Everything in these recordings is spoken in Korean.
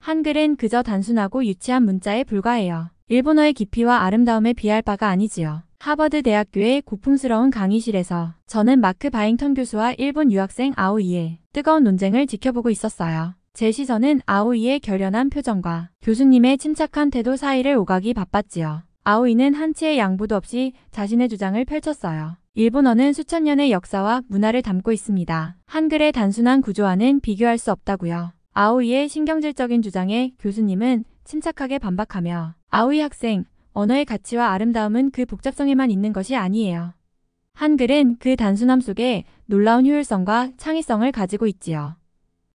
한글은 그저 단순하고 유치한 문자에 불과해요. 일본어의 깊이와 아름다움에 비할 바가 아니지요. 하버드 대학교의 고풍스러운 강의실에서 저는 마크 바잉턴 교수와 일본 유학생 아오이의 뜨거운 논쟁을 지켜보고 있었어요. 제 시선은 아오이의 결연한 표정과 교수님의 침착한 태도 사이를 오가기 바빴지요. 아오이는 한치의 양보도 없이 자신의 주장을 펼쳤어요. 일본어는 수천 년의 역사와 문화를 담고 있습니다. 한글의 단순한 구조와는 비교할 수 없다고요. 아오이의 신경질적인 주장에 교수님은 침착하게 반박하며 아오이 학생, 언어의 가치와 아름다움은 그 복잡성에만 있는 것이 아니에요. 한글은 그 단순함 속에 놀라운 효율성과 창의성을 가지고 있지요.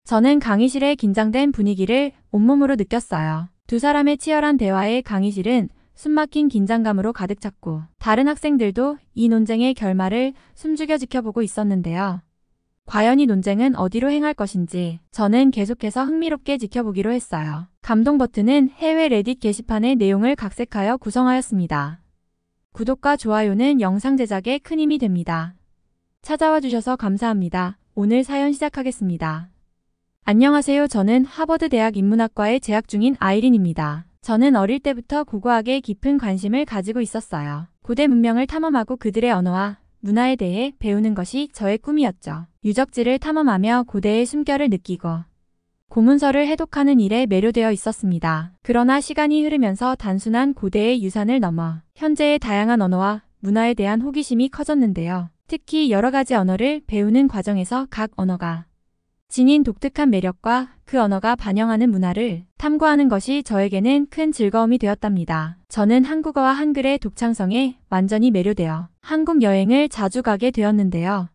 저는 강의실의 긴장된 분위기를 온몸으로 느꼈어요. 두 사람의 치열한 대화에 강의실은 숨막힌 긴장감으로 가득 찼고 다른 학생들도 이 논쟁의 결말을 숨죽여 지켜보고 있었는데요. 과연 이 논쟁은 어디로 행할 것인지 저는 계속해서 흥미롭게 지켜보기로 했어요. 감동 버튼은 해외 레딧 게시판의 내용을 각색하여 구성하였습니다. 구독과 좋아요는 영상 제작에 큰 힘이 됩니다. 찾아와 주셔서 감사합니다. 오늘 사연 시작하겠습니다. 안녕하세요. 저는 하버드 대학 인문학과에 재학 중인 아이린입니다. 저는 어릴 때부터 고고학에 깊은 관심을 가지고 있었어요. 고대 문명을 탐험하고 그들의 언어와 문화에 대해 배우는 것이 저의 꿈이었죠. 유적지를 탐험하며 고대의 숨결을 느끼고 고문서를 해독하는 일에 매료되어 있었습니다. 그러나 시간이 흐르면서 단순한 고대의 유산을 넘어 현재의 다양한 언어와 문화에 대한 호기심이 커졌는데요. 특히 여러 가지 언어를 배우는 과정에서 각 언어가 지닌 독특한 매력과 그 언어가 반영하는 문화를 탐구하는 것이 저에게는 큰 즐거움이 되었답니다. 저는 한국어와 한글의 독창성에 완전히 매료되어 한국 여행을 자주 가게 되었는데요.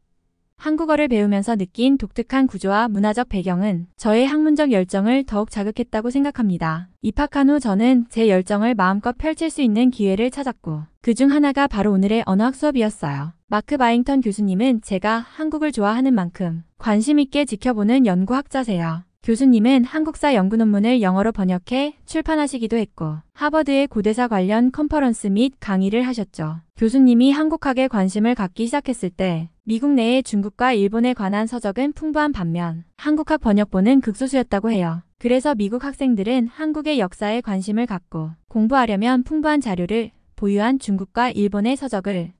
한국어를 배우면서 느낀 독특한 구조와 문화적 배경은 저의 학문적 열정을 더욱 자극했다고 생각합니다. 입학한 후 저는 제 열정을 마음껏 펼칠 수 있는 기회를 찾았고 그중 하나가 바로 오늘의 언어학 수업이었어요. 마크 바잉턴 교수님은 제가 한국을 좋아하는 만큼 관심 있게 지켜보는 연구학자세요. 교수님은 한국사 연구 논문을 영어로 번역해 출판하시기도 했고 하버드의 고대사 관련 컨퍼런스 및 강의를 하셨죠. 교수님이 한국학에 관심을 갖기 시작했을 때 미국 내의 중국과 일본에 관한 서적은 풍부한 반면 한국학 번역본은 극소수였다고 해요. 그래서 미국 학생들은 한국의 역사에 관심을 갖고 공부하려면 풍부한 자료를 보유한 중국과 일본의 서적을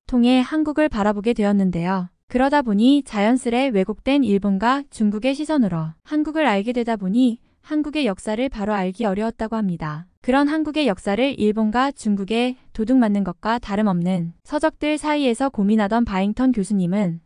통해 한국을 바라보게 되었는데요. 그러다 보니 자연스레 왜곡된 일본과 중국의 시선으로 한국을 알게 되다 보니 한국의 역사를 바로 알기 어려웠다고 합니다. 그런 한국의 역사를 일본과 중국에 도둑맞는 것과 다름없는 서적들 사이에서 고민하던 바잉턴 교수님은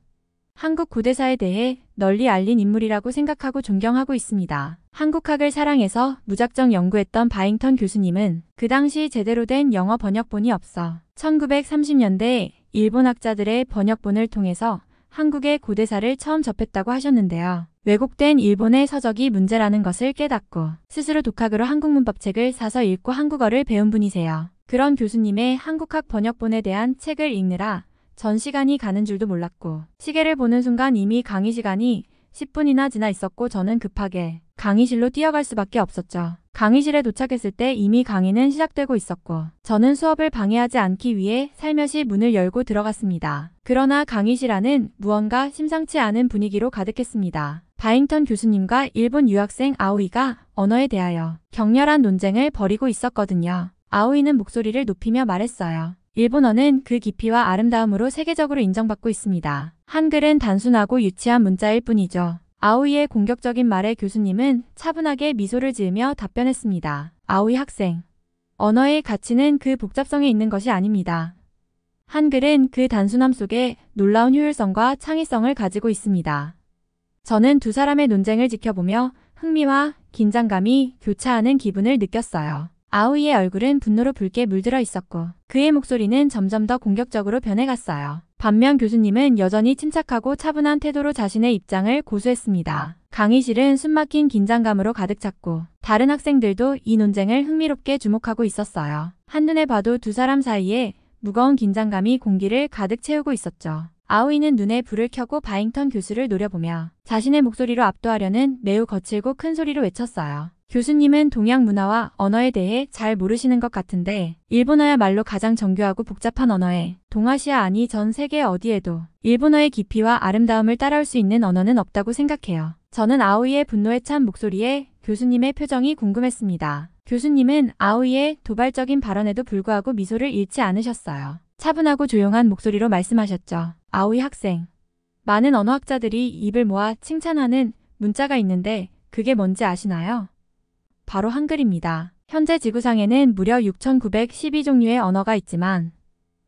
한국 고대사에 대해 널리 알린 인물이라고 생각하고 존경하고 있습니다. 한국학을 사랑해서 무작정 연구했던 바잉턴 교수님은 그 당시 제대로 된 영어 번역본이 없어 1930년대 일본 학자들의 번역본을 통해서 한국의 고대사를 처음 접했다고 하셨는데요. 왜곡된 일본의 서적이 문제라는 것을 깨닫고 스스로 독학으로 한국 문법책을 사서 읽고 한국어를 배운 분이세요. 그런 교수님의 한국학 번역본에 대한 책을 읽느라 전 시간이 가는 줄도 몰랐고 시계를 보는 순간 이미 강의 시간이 10분이나 지나 있었고 저는 급하게 강의실로 뛰어갈 수밖에 없었죠. 강의실에 도착했을 때 이미 강의는 시작되고 있었고 저는 수업을 방해하지 않기 위해 살며시 문을 열고 들어갔습니다. 그러나 강의실 안은 무언가 심상치 않은 분위기로 가득했습니다. 바잉턴 교수님과 일본 유학생 아오이가 언어에 대하여 격렬한 논쟁을 벌이고 있었거든요. 아오이는 목소리를 높이며 말했어요. 일본어는 그 깊이와 아름다움으로 세계적으로 인정받고 있습니다. 한글은 단순하고 유치한 문자일 뿐이죠. 아오이의 공격적인 말에 교수님은 차분하게 미소를 지으며 답변했습니다. 아오이 학생, 언어의 가치는 그 복잡성에 있는 것이 아닙니다. 한글은 그 단순함 속에 놀라운 효율성과 창의성을 가지고 있습니다. 저는 두 사람의 논쟁을 지켜보며 흥미와 긴장감이 교차하는 기분을 느꼈어요. 아오이의 얼굴은 분노로 붉게 물들어 있었고 그의 목소리는 점점 더 공격적으로 변해갔어요. 반면 교수님은 여전히 침착하고 차분한 태도로 자신의 입장을 고수했습니다. 강의실은 숨막힌 긴장감으로 가득 찼고 다른 학생들도 이 논쟁을 흥미롭게 주목하고 있었어요. 한눈에 봐도 두 사람 사이에 무거운 긴장감이 공기를 가득 채우고 있었죠. 아오이는 눈에 불을 켜고 바잉턴 교수를 노려보며 자신의 목소리로 압도하려는 매우 거칠고 큰 소리로 외쳤어요. 교수님은 동양 문화와 언어에 대해 잘 모르시는 것 같은데 일본어야말로 가장 정교하고 복잡한 언어에 동아시아 아니 전 세계 어디에도 일본어의 깊이와 아름다움을 따라올 수 있는 언어는 없다고 생각해요. 저는 아오이의 분노에 찬 목소리에 교수님의 표정이 궁금했습니다. 교수님은 아오이의 도발적인 발언에도 불구하고 미소를 잃지 않으셨어요. 차분하고 조용한 목소리로 말씀하셨죠. 아오이 학생. 많은 언어학자들이 입을 모아 칭찬하는 문자가 있는데 그게 뭔지 아시나요? 바로 한글입니다. 현재 지구상에는 무려 6,912종류의 언어가 있지만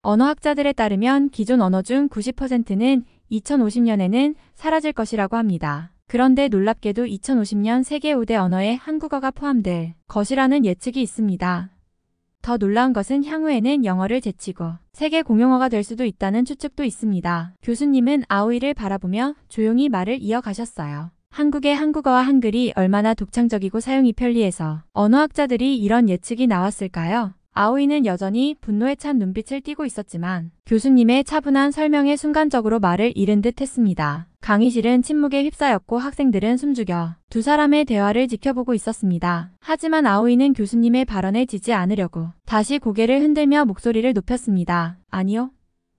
언어학자들에 따르면 기존 언어 중 90%는 2050년에는 사라질 것이라고 합니다. 그런데 놀랍게도 2050년 세계 5대 언어에 한국어가 포함될 것이라는 예측이 있습니다. 더 놀라운 것은 향후에는 영어를 제치고 세계 공용어가 될 수도 있다는 추측도 있습니다. 교수님은 아오이를 바라보며 조용히 말을 이어가셨어요. 한국의 한국어와 한글이 얼마나 독창적이고 사용이 편리해서 언어학자들이 이런 예측이 나왔을까요? 아오이는 여전히 분노에 찬 눈빛을 띠고 있었지만 교수님의 차분한 설명에 순간적으로 말을 잃은 듯 했습니다. 강의실은 침묵에 휩싸였고 학생들은 숨죽여 두 사람의 대화를 지켜보고 있었습니다. 하지만 아오이는 교수님의 발언에 지지 않으려고 다시 고개를 흔들며 목소리를 높였습니다. 아니요.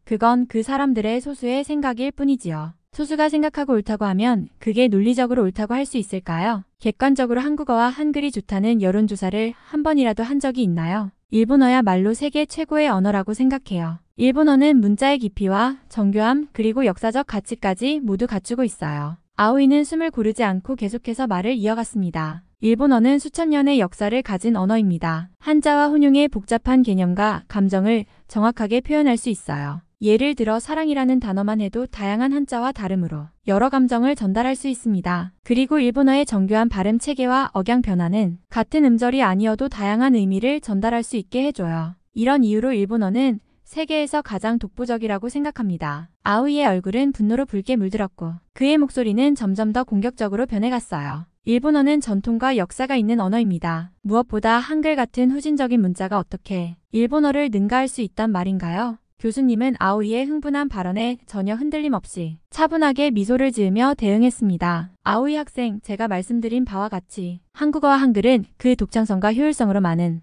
그건 그 사람들의 소수의 생각일 뿐이지요. 소수가 생각하고 옳다고 하면 그게 논리적으로 옳다고 할 수 있을까요? 객관적으로 한국어와 한글이 좋다는 여론조사를 한 번이라도 한 적이 있나요? 일본어야말로 세계 최고의 언어라고 생각해요. 일본어는 문자의 깊이와 정교함 그리고 역사적 가치까지 모두 갖추고 있어요. 아오이는 숨을 고르지 않고 계속해서 말을 이어갔습니다. 일본어는 수천 년의 역사를 가진 언어입니다. 한자와 혼용의 복잡한 개념과 감정을 정확하게 표현할 수 있어요. 예를 들어 사랑이라는 단어만 해도 다양한 한자와 다름으로 여러 감정을 전달할 수 있습니다. 그리고 일본어의 정교한 발음 체계와 억양 변화는 같은 음절이 아니어도 다양한 의미를 전달할 수 있게 해줘요. 이런 이유로 일본어는 세계에서 가장 독보적이라고 생각합니다. 아오이의 얼굴은 분노로 붉게 물들었고 그의 목소리는 점점 더 공격적으로 변해갔어요. 일본어는 전통과 역사가 있는 언어입니다. 무엇보다 한글 같은 후진적인 문자가 어떻게 일본어를 능가할 수 있단 말인가요? 교수님은 아오이의 흥분한 발언에 전혀 흔들림 없이 차분하게 미소를 지으며 대응했습니다. 아오이 학생, 제가 말씀드린 바와 같이 한국어와 한글은 그 독창성과 효율성으로 많은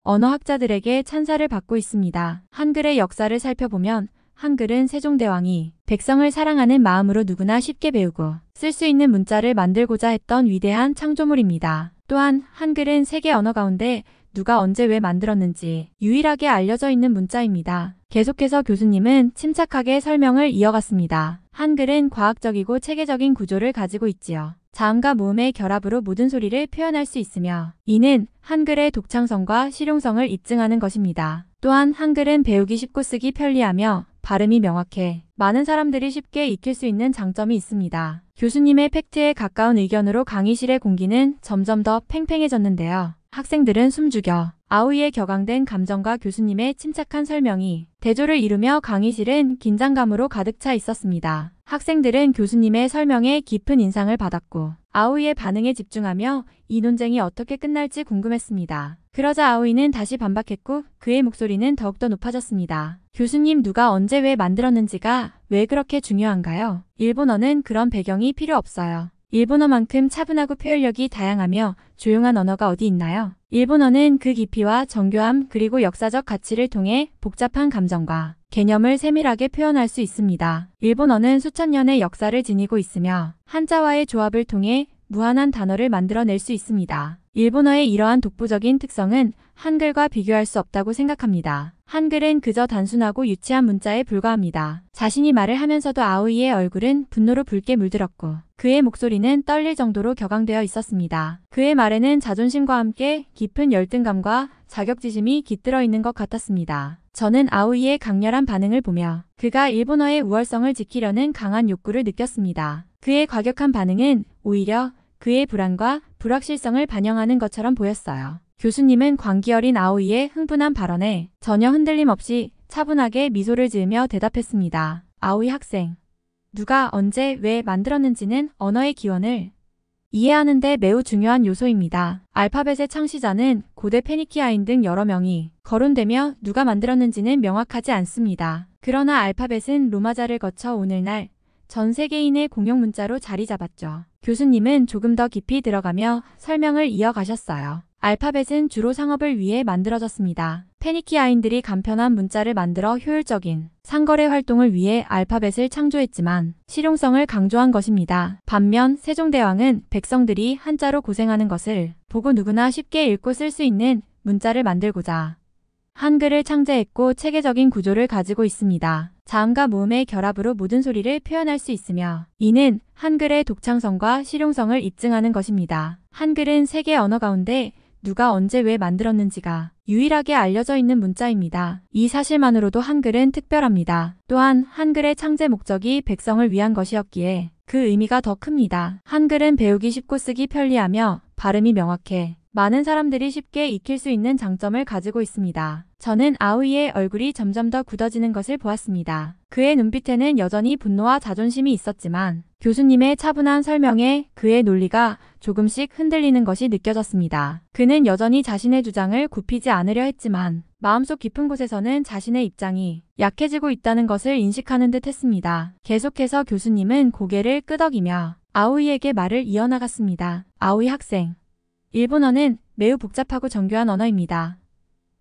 언어학자들에게 찬사를 받고 있습니다. 한글의 역사를 살펴보면 한글은 세종대왕이 백성을 사랑하는 마음으로 누구나 쉽게 배우고 쓸 수 있는 문자를 만들고자 했던 위대한 창조물입니다. 또한 한글은 세계 언어 가운데 누가 언제 왜 만들었는지 유일하게 알려져 있는 문자입니다. 계속해서 교수님은 침착하게 설명을 이어갔습니다. 한글은 과학적이고 체계적인 구조를 가지고 있지요. 자음과 모음의 결합으로 모든 소리를 표현할 수 있으며 이는 한글의 독창성과 실용성을 입증하는 것입니다. 또한 한글은 배우기 쉽고 쓰기 편리하며 발음이 명확해 많은 사람들이 쉽게 익힐 수 있는 장점이 있습니다. 교수님의 팩트에 가까운 의견으로 강의실의 공기는 점점 더 팽팽해졌는데요. 학생들은 숨죽여 아오이의 격앙된 감정과 교수님의 침착한 설명이 대조를 이루며 강의실은 긴장감으로 가득 차 있었습니다. 학생들은 교수님의 설명에 깊은 인상을 받았고 아오이의 반응에 집중하며 이 논쟁이 어떻게 끝날지 궁금했습니다. 그러자 아오이는 다시 반박했고 그의 목소리는 더욱더 높아졌습니다. 교수님, 누가 언제 왜 만들었는지가 왜 그렇게 중요한가요? 일본어는 그런 배경이 필요 없어요. 일본어만큼 차분하고 표현력이 다양하며 조용한 언어가 어디 있나요? 일본어는 그 깊이와 정교함 그리고 역사적 가치를 통해 복잡한 감정과 개념을 세밀하게 표현할 수 있습니다. 일본어는 수천 년의 역사를 지니고 있으며 한자와의 조합을 통해 무한한 단어를 만들어낼 수 있습니다. 일본어의 이러한 독보적인 특성은 한글과 비교할 수 없다고 생각합니다. 한글은 그저 단순하고 유치한 문자에 불과합니다. 자신이 말을 하면서도 아오이의 얼굴은 분노로 붉게 물들었고 그의 목소리는 떨릴 정도로 격앙되어 있었습니다. 그의 말에는 자존심과 함께 깊은 열등감과 자격지심이 깃들어 있는 것 같았습니다. 저는 아오이의 강렬한 반응을 보며 그가 일본어의 우월성을 지키려는 강한 욕구를 느꼈습니다. 그의 과격한 반응은 오히려 그의 불안과 불확실성을 반영하는 것처럼 보였어요. 교수님은 광기 어린 아오이의 흥분한 발언에 전혀 흔들림 없이 차분하게 미소를 지으며 대답했습니다. 아오이 학생, 누가 언제 왜 만들었는지는 언어의 기원을 이해하는 데 매우 중요한 요소입니다. 알파벳의 창시자는 고대 페니키아인 등 여러 명이 거론되며 누가 만들었는지는 명확하지 않습니다. 그러나 알파벳은 로마자를 거쳐 오늘날 전 세계인의 공용 문자로 자리 잡았죠. 교수님은 조금 더 깊이 들어가며 설명을 이어가셨어요. 알파벳은 주로 상업을 위해 만들어졌습니다. 패니키 아인들이 간편한 문자를 만들어 효율적인 상거래 활동을 위해 알파벳을 창조했지만 실용성을 강조한 것입니다. 반면 세종대왕은 백성들이 한자로 고생하는 것을 보고 누구나 쉽게 읽고 쓸 수 있는 문자를 만들고자 한글을 창제했고 체계적인 구조를 가지고 있습니다. 자음과 모음의 결합으로 모든 소리를 표현할 수 있으며 이는 한글의 독창성과 실용성을 입증하는 것입니다. 한글은 세계 언어 가운데 누가 언제 왜 만들었는지가 유일하게 알려져 있는 문자입니다. 이 사실만으로도 한글은 특별합니다. 또한 한글의 창제 목적이 백성을 위한 것이었기에 그 의미가 더 큽니다. 한글은 배우기 쉽고 쓰기 편리하며 발음이 명확해 많은 사람들이 쉽게 익힐 수 있는 장점을 가지고 있습니다. 저는 아우이의 얼굴이 점점 더 굳어지는 것을 보았습니다. 그의 눈빛에는 여전히 분노와 자존심이 있었지만 교수님의 차분한 설명에 그의 논리가 조금씩 흔들리는 것이 느껴졌습니다. 그는 여전히 자신의 주장을 굽히지 않으려 했지만 마음속 깊은 곳에서는 자신의 입장이 약해지고 있다는 것을 인식하는 듯 했습니다. 계속해서 교수님은 고개를 끄덕이며 아우이에게 말을 이어나갔습니다. 아우이 학생. 일본어는 매우 복잡하고 정교한 언어입니다.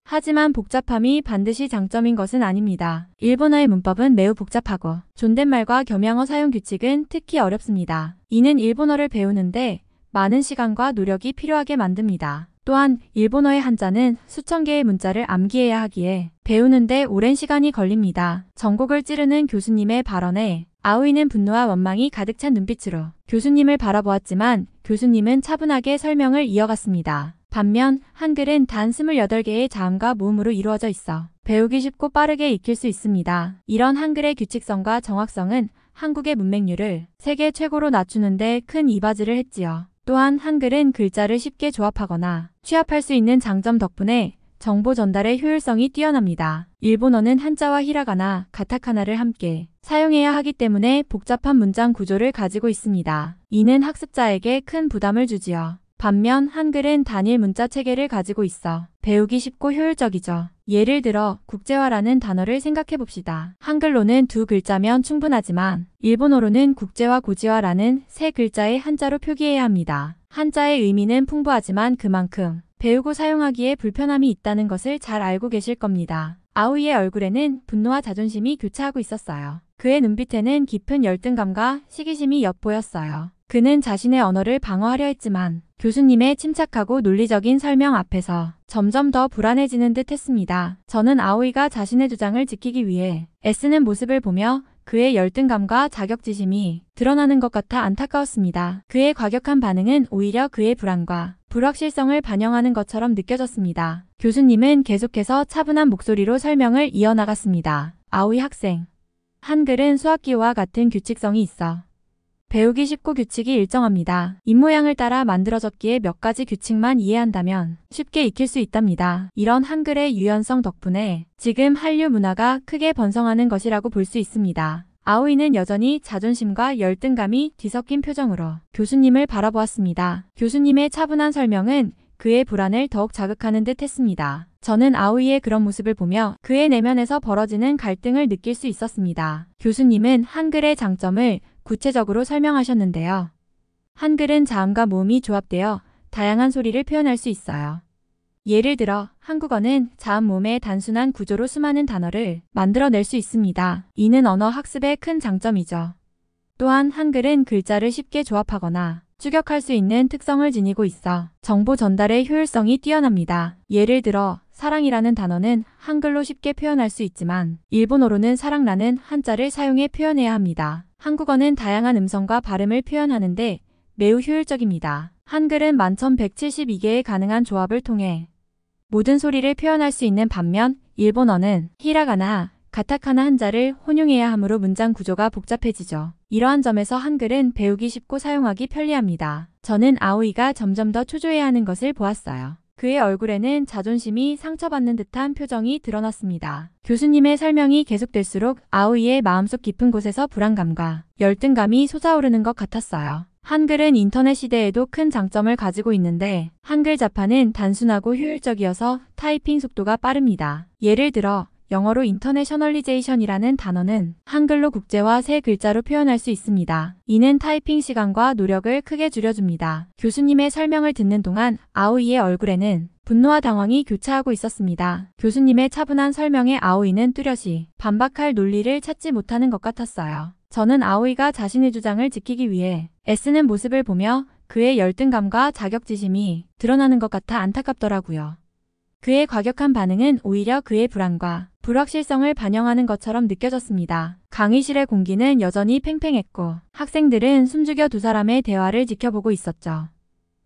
하지만 복잡함이 반드시 장점인 것은 아닙니다. 일본어의 문법은 매우 복잡하고 존댓말과 겸양어 사용 규칙은 특히 어렵습니다. 이는 일본어를 배우는데 많은 시간과 노력이 필요하게 만듭니다. 또한 일본어의 한자는 수천 개의 문자를 암기해야 하기에 배우는데 오랜 시간이 걸립니다. 전곡을 찌르는 교수님의 발언에 아우이는 분노와 원망이 가득 찬 눈빛으로 교수님을 바라보았지만 교수님은 차분하게 설명을 이어갔습니다. 반면 한글은 단 28개의 자음과 모음으로 이루어져 있어 배우기 쉽고 빠르게 익힐 수 있습니다. 이런 한글의 규칙성과 정확성은 한국의 문맹률을 세계 최고로 낮추는데 큰 이바지를 했지요. 또한 한글은 글자를 쉽게 조합하거나 취합할 수 있는 장점 덕분에 정보 전달의 효율성이 뛰어납니다. 일본어는 한자와 히라가나, 가타카나를 함께 사용해야 하기 때문에 복잡한 문장 구조를 가지고 있습니다. 이는 학습자에게 큰 부담을 주지요. 반면 한글은 단일 문자 체계를 가지고 있어 배우기 쉽고 효율적이죠. 예를 들어 국제화라는 단어를 생각해 봅시다. 한글로는 두 글자면 충분하지만 일본어로는 국제화 고지화라는 세 글자의 한자로 표기해야 합니다. 한자의 의미는 풍부하지만 그만큼 배우고 사용하기에 불편함이 있다는 것을 잘 알고 계실 겁니다. 아우이의 얼굴에는 분노와 자존심이 교차하고 있었어요. 그의 눈빛에는 깊은 열등감과 시기심이 엿보였어요. 그는 자신의 언어를 방어하려 했지만 교수님의 침착하고 논리적인 설명 앞에서 점점 더 불안해지는 듯 했습니다. 저는 아오이가 자신의 주장을 지키기 위해 애쓰는 모습을 보며 그의 열등감과 자격지심이 드러나는 것 같아 안타까웠습니다. 그의 과격한 반응은 오히려 그의 불안과 불확실성을 반영하는 것처럼 느껴졌습니다. 교수님은 계속해서 차분한 목소리로 설명을 이어나갔습니다. 아오이 학생. 한글은 수학기호와 같은 규칙성이 있어 배우기 쉽고 규칙이 일정합니다. 입모양을 따라 만들어졌기에 몇 가지 규칙만 이해한다면 쉽게 익힐 수 있답니다. 이런 한글의 유연성 덕분에 지금 한류 문화가 크게 번성하는 것이라고 볼 수 있습니다. 아오이는 여전히 자존심과 열등감이 뒤섞인 표정으로 교수님을 바라보았습니다. 교수님의 차분한 설명은 그의 불안을 더욱 자극하는 듯 했습니다. 저는 아오이의 그런 모습을 보며 그의 내면에서 벌어지는 갈등을 느낄 수 있었습니다. 교수님은 한글의 장점을 구체적으로 설명하셨는데요. 한글은 자음과 모음이 조합되어 다양한 소리를 표현할 수 있어요. 예를 들어 한국어는 자음 모음의 단순한 구조로 수많은 단어를 만들어낼 수 있습니다. 이는 언어 학습의 큰 장점이죠. 또한 한글은 글자를 쉽게 조합하거나 추격할 수 있는 특성을 지니고 있어 정보 전달의 효율성이 뛰어납니다. 예를 들어 사랑이라는 단어는 한글로 쉽게 표현할 수 있지만 일본어로는 사랑라는 한자를 사용해 표현해야 합니다. 한국어는 다양한 음성과 발음을 표현하는데 매우 효율적입니다. 한글은 1172개의 가능한 조합을 통해 모든 소리를 표현할 수 있는 반면 일본어는 히라가나, 가타카나 한자를 혼용해야 하므로 문장 구조가 복잡해지죠. 이러한 점에서 한글은 배우기 쉽고 사용하기 편리합니다. 저는 아오이가 점점 더 초조해야 하는 것을 보았어요. 그의 얼굴에는 자존심이 상처받는 듯한 표정이 드러났습니다. 교수님의 설명이 계속될수록 아오이의 마음속 깊은 곳에서 불안감과 열등감이 솟아오르는 것 같았어요. 한글은 인터넷 시대에도 큰 장점을 가지고 있는데 한글 자판은 단순하고 효율적이어서 타이핑 속도가 빠릅니다. 예를 들어 영어로 인터내셔널리제이션이라는 단어는 한글로 국제화 세 글자로 표현할 수 있습니다. 이는 타이핑 시간과 노력을 크게 줄여줍니다. 교수님의 설명을 듣는 동안 아오이의 얼굴에는 분노와 당황이 교차하고 있었습니다. 교수님의 차분한 설명에 아오이는 뚜렷이 반박할 논리를 찾지 못하는 것 같았어요. 저는 아오이가 자신의 주장을 지키기 위해 애쓰는 모습을 보며 그의 열등감과 자격지심이 드러나는 것 같아 안타깝더라고요. 그의 과격한 반응은 오히려 그의 불안과 불확실성을 반영하는 것처럼 느껴졌습니다. 강의실의 공기는 여전히 팽팽했고 학생들은 숨죽여 두 사람의 대화를 지켜보고 있었죠.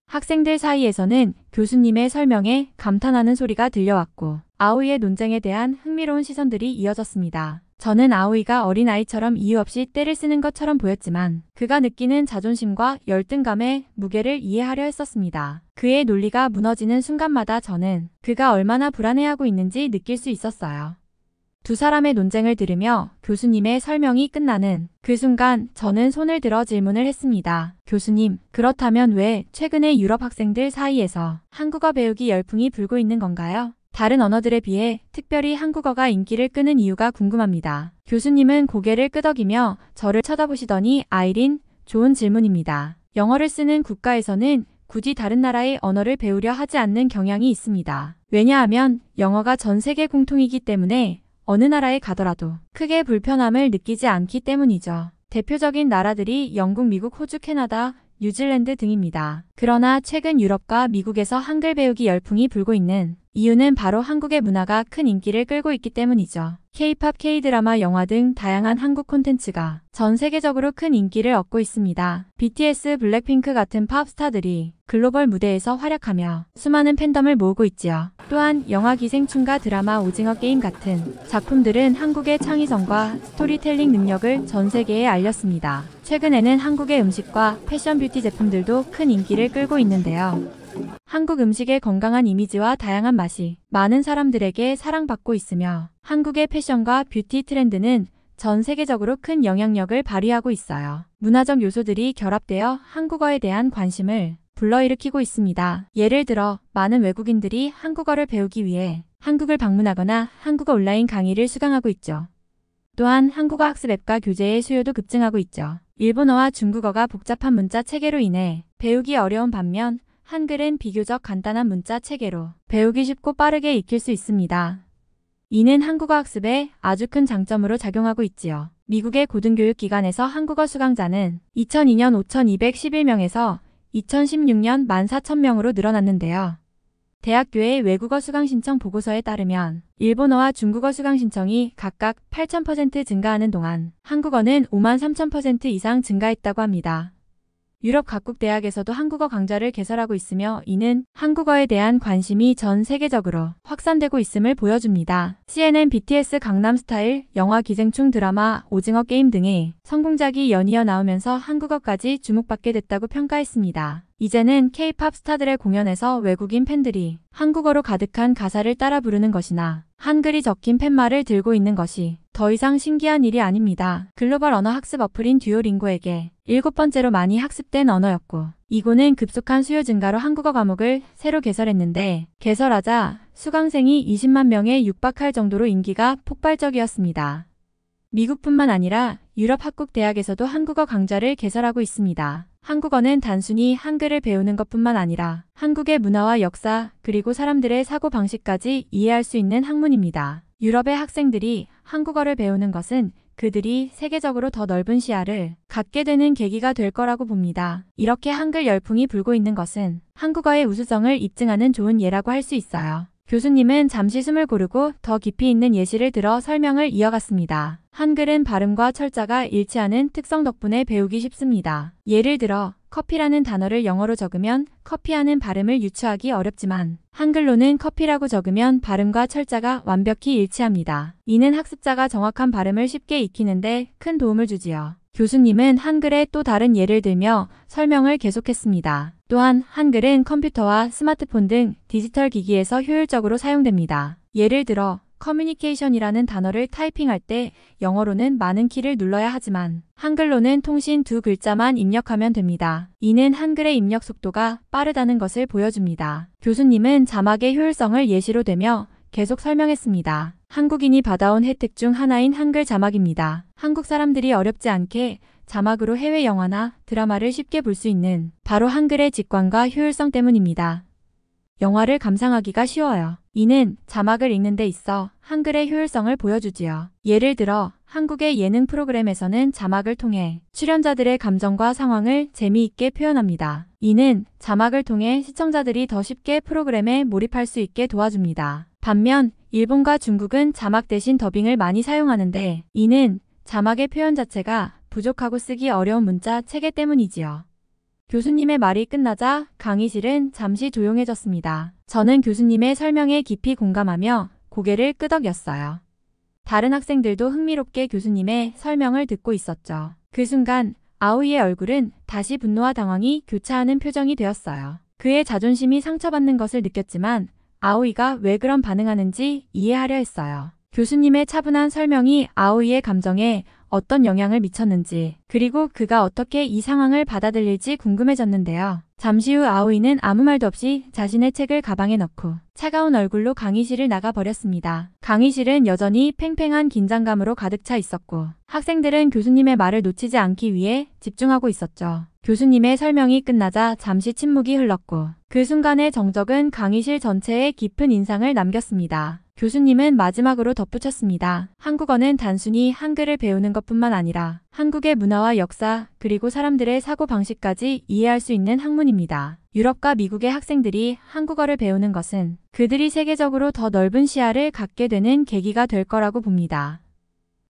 학생들 사이에서는 교수님의 설명에 감탄하는 소리가 들려왔고 아오이의 논쟁에 대한 흥미로운 시선들이 이어졌습니다. 저는 아오이가 어린아이처럼 이유 없이 떼를 쓰는 것처럼 보였지만 그가 느끼는 자존심과 열등감의 무게를 이해하려 했었습니다. 그의 논리가 무너지는 순간마다 저는 그가 얼마나 불안해하고 있는지 느낄 수 있었어요. 두 사람의 논쟁을 들으며 교수님의 설명이 끝나는 그 순간 저는 손을 들어 질문을 했습니다. 교수님, 그렇다면 왜 최근에 유럽 학생들 사이에서 한국어 배우기 열풍이 불고 있는 건가요? 다른 언어들에 비해 특별히 한국어가 인기를 끄는 이유가 궁금합니다. 교수님은 고개를 끄덕이며 저를 쳐다보시더니 아이린, 좋은 질문입니다. 영어를 쓰는 국가에서는 굳이 다른 나라의 언어를 배우려 하지 않는 경향이 있습니다. 왜냐하면 영어가 전 세계 공통이기 때문에 어느 나라에 가더라도 크게 불편함을 느끼지 않기 때문이죠. 대표적인 나라들이 영국, 미국, 호주, 캐나다, 뉴질랜드 등입니다. 그러나 최근 유럽과 미국에서 한글 배우기 열풍이 불고 있는 이유는 바로 한국의 문화가 큰 인기를 끌고 있기 때문이죠. K-팝, K-드라마, 영화 등 다양한 한국 콘텐츠가 전 세계적으로 큰 인기를 얻고 있습니다. BTS, 블랙핑크 같은 팝 스타들이 글로벌 무대에서 활약하며 수많은 팬덤을 모으고 있지요. 또한 영화 기생충과 드라마 오징어 게임 같은 작품들은 한국의 창의성과 스토리텔링 능력을 전 세계에 알렸습니다. 최근에는 한국의 음식과 패션 뷰티 제품들도 큰 인기를 끌고 있는데요. 한국 음식의 건강한 이미지와 다양한 맛이 많은 사람들에게 사랑받고 있으며 한국의 패션과 뷰티 트렌드는 전 세계적으로 큰 영향력을 발휘하고 있어요. 문화적 요소들이 결합되어 한국어에 대한 관심을 불러일으키고 있습니다. 예를 들어 많은 외국인들이 한국어를 배우기 위해 한국을 방문하거나 한국어 온라인 강의를 수강하고 있죠. 또한 한국어 학습 앱과 교재의 수요도 급증하고 있죠. 일본어와 중국어가 복잡한 문자 체계로 인해 배우기 어려운 반면 한글은 비교적 간단한 문자 체계로 배우기 쉽고 빠르게 익힐 수 있습니다. 이는 한국어 학습에 아주 큰 장점으로 작용하고 있지요. 미국의 고등교육기관에서 한국어 수강자는 2002년 5,211명에서 2016년 14,000명으로 늘어났는데요. 대학교의 외국어 수강 신청 보고서에 따르면 일본어와 중국어 수강 신청이 각각 8,000% 증가하는 동안 한국어는 53,000% 이상 증가했다고 합니다. 유럽 각국 대학에서도 한국어 강좌를 개설하고 있으며 이는 한국어에 대한 관심이 전 세계적으로 확산되고 있음을 보여줍니다. CNN, BTS, 강남스타일, 영화 기생충, 드라마, 오징어 게임 등의 성공작이 연이어 나오면서 한국어까지 주목받게 됐다고 평가했습니다. 이제는 K-팝 스타들의 공연에서 외국인 팬들이 한국어로 가득한 가사를 따라 부르는 것이나 한글이 적힌 팻말을 들고 있는 것이 더 이상 신기한 일이 아닙니다. 글로벌 언어 학습 어플인 듀오링고에게 7번째로 많이 학습된 언어였고 이고는 급속한 수요 증가로 한국어 과목을 새로 개설했는데 개설하자 수강생이 20만 명에 육박할 정도로 인기가 폭발적이었습니다. 미국뿐만 아니라 유럽 학국 대학에서도 한국어 강좌를 개설하고 있습니다. 한국어는 단순히 한글을 배우는 것뿐만 아니라 한국의 문화와 역사 그리고 사람들의 사고방식까지 이해할 수 있는 학문입니다. 유럽의 학생들이 한국어를 배우는 것은 그들이 세계적으로 더 넓은 시야를 갖게 되는 계기가 될 거라고 봅니다. 이렇게 한글 열풍이 불고 있는 것은 한국어의 우수성을 입증하는 좋은 예라고 할 수 있어요. 교수님은 잠시 숨을 고르고 더 깊이 있는 예시를 들어 설명을 이어갔습니다. 한글은 발음과 철자가 일치하는 특성 덕분에 배우기 쉽습니다. 예를 들어 커피라는 단어를 영어로 적으면 커피하는 발음을 유추하기 어렵지만 한글로는 커피라고 적으면 발음과 철자가 완벽히 일치합니다. 이는 학습자가 정확한 발음을 쉽게 익히는데 큰 도움을 주지요. 교수님은 한글의 또 다른 예를 들며 설명을 계속했습니다. 또한 한글은 컴퓨터와 스마트폰 등 디지털 기기에서 효율적으로 사용됩니다. 예를 들어 커뮤니케이션이라는 단어를 타이핑할 때 영어로는 많은 키를 눌러야 하지만 한글로는 통신 두 글자만 입력하면 됩니다. 이는 한글의 입력 속도가 빠르다는 것을 보여줍니다. 교수님은 자막의 효율성을 예시로 대며 계속 설명했습니다. 한국인이 받아온 혜택 중 하나인 한글 자막입니다. 한국 사람들이 어렵지 않게 자막으로 해외 영화나 드라마를 쉽게 볼 수 있는 바로 한글의 직관과 효율성 때문입니다. 영화를 감상하기가 쉬워요. 이는 자막을 읽는 데 있어 한글의 효율성을 보여주지요. 예를 들어 한국의 예능 프로그램에서는 자막을 통해 출연자들의 감정과 상황을 재미있게 표현합니다. 이는 자막을 통해 시청자들이 더 쉽게 프로그램에 몰입할 수 있게 도와줍니다. 반면 일본과 중국은 자막 대신 더빙을 많이 사용하는데 이는 자막의 표현 자체가 부족하고 쓰기 어려운 문자 체계 때문이지요. 교수님의 말이 끝나자 강의실은 잠시 조용해졌습니다. 저는 교수님의 설명에 깊이 공감하며 고개를 끄덕였어요. 다른 학생들도 흥미롭게 교수님의 설명을 듣고 있었죠. 그 순간 아오이의 얼굴은 다시 분노와 당황이 교차하는 표정이 되었어요. 그의 자존심이 상처받는 것을 느꼈지만 아오이가 왜 그런 반응하는지 이해하려 했어요. 교수님의 차분한 설명이 아오이의 감정에 어떤 영향을 미쳤는지, 그리고 그가 어떻게 이 상황을 받아들일지 궁금해졌는데요. 잠시 후 아오이는 아무 말도 없이 자신의 책을 가방에 넣고 차가운 얼굴로 강의실을 나가버렸습니다. 강의실은 여전히 팽팽한 긴장감으로 가득 차 있었고 학생들은 교수님의 말을 놓치지 않기 위해 집중하고 있었죠. 교수님의 설명이 끝나자 잠시 침묵이 흘렀고 그 순간의 정적은 강의실 전체에 깊은 인상을 남겼습니다. 교수님은 마지막으로 덧붙였습니다. 한국어는 단순히 한글을 배우는 것뿐만 아니라 한국의 문화와 역사 그리고 사람들의 사고방식까지 이해할 수 있는 학문입니다. 유럽과 미국의 학생들이 한국어를 배우는 것은 그들이 세계적으로 더 넓은 시야를 갖게 되는 계기가 될 거라고 봅니다.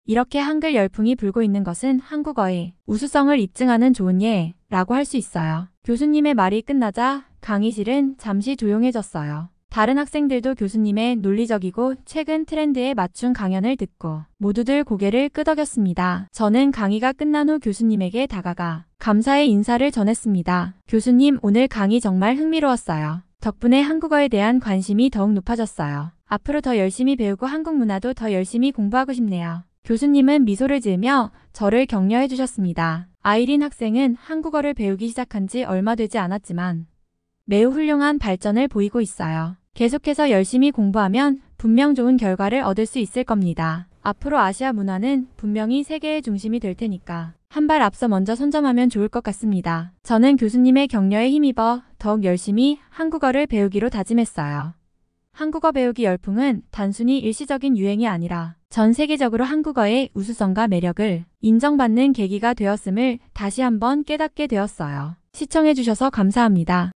이렇게 한글 열풍이 불고 있는 것은 한국어의 우수성을 입증하는 좋은 예라고 할 수 있어요. 교수님의 말이 끝나자 강의실은 잠시 조용해졌어요. 다른 학생들도 교수님의 논리적이고 최근 트렌드에 맞춘 강연을 듣고 모두들 고개를 끄덕였습니다. 저는 강의가 끝난 후 교수님에게 다가가 감사의 인사를 전했습니다. 교수님, 오늘 강의 정말 흥미로웠어요. 덕분에 한국어에 대한 관심이 더욱 높아졌어요. 앞으로 더 열심히 배우고 한국 문화도 더 열심히 공부하고 싶네요. 교수님은 미소를 지으며 저를 격려해 주셨습니다. 아이린 학생은 한국어를 배우기 시작한 지 얼마 되지 않았지만 매우 훌륭한 발전을 보이고 있어요. 계속해서 열심히 공부하면 분명 좋은 결과를 얻을 수 있을 겁니다. 앞으로 아시아 문화는 분명히 세계의 중심이 될 테니까 한 발 앞서 먼저 선점하면 좋을 것 같습니다. 저는 교수님의 격려에 힘입어 더욱 열심히 한국어를 배우기로 다짐했어요. 한국어 배우기 열풍은 단순히 일시적인 유행이 아니라 전 세계적으로 한국어의 우수성과 매력을 인정받는 계기가 되었음을 다시 한번 깨닫게 되었어요. 시청해주셔서 감사합니다.